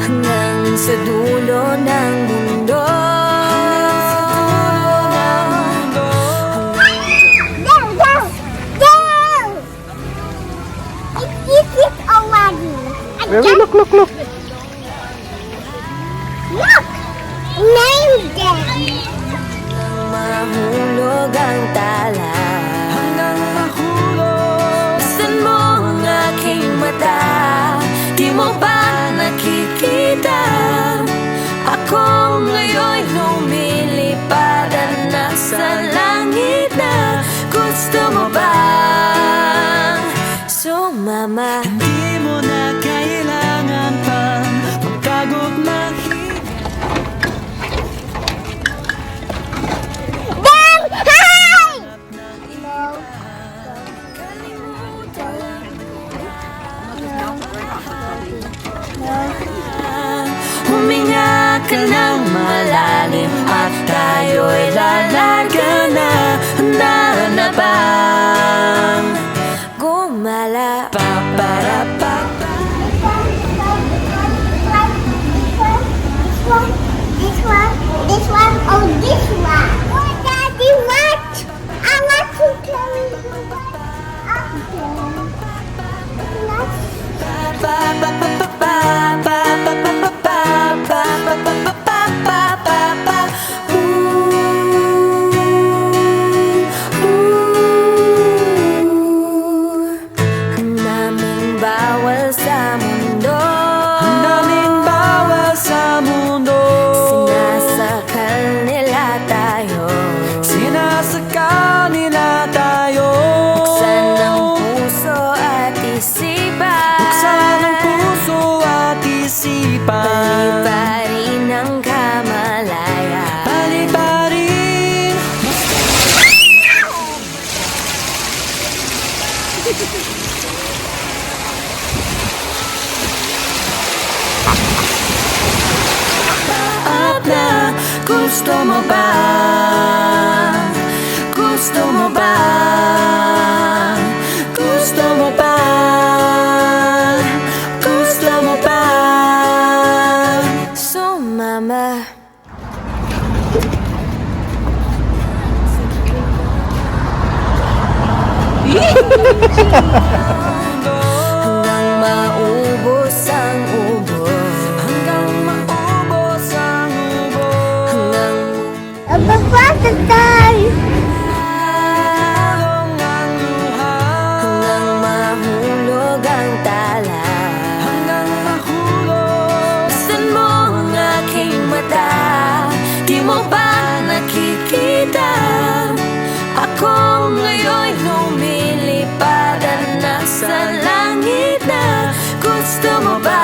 hanggang sa dulo ng mundo. Baby, look. Look! Named them! Mahulog ang tala, hanggang mahulog. Saan mo ang aking mata? Di mo ba nakikita? Ako ngayon lumilipad at nasa langit na. Gusto mo ba sumama? Hindi mo na kailangan pang magkagot Huminga ka ng malalim at tayo'y lalaga na. Handa na bang gumala? Pa-para-pa-pa. This one, oh this one. Oh Daddy, what? I want to carry the one up there. Naming bawal sa mundo, naming bawal sa mundo. Sinasakal nila tayo, sinasakal nila tayo. Buksan ang puso at isipan, buksan ang puso at isipan. Paliparin ang kamalayan, paliparin. Up na, gusto mo ba? Gusto mo ba? Gusto mo ba? Gusto mo ba? Sumama. Hanggang maubos ang ubos, hanggang maubos ang ubos, hanggang Before the time. hanggang mahulog ang tala, hanggang mahulog. Saan mo ang aking mata? Di mo ba nakikita? Ako ngayon lumilipad at nasa langit na. Gusto mo ba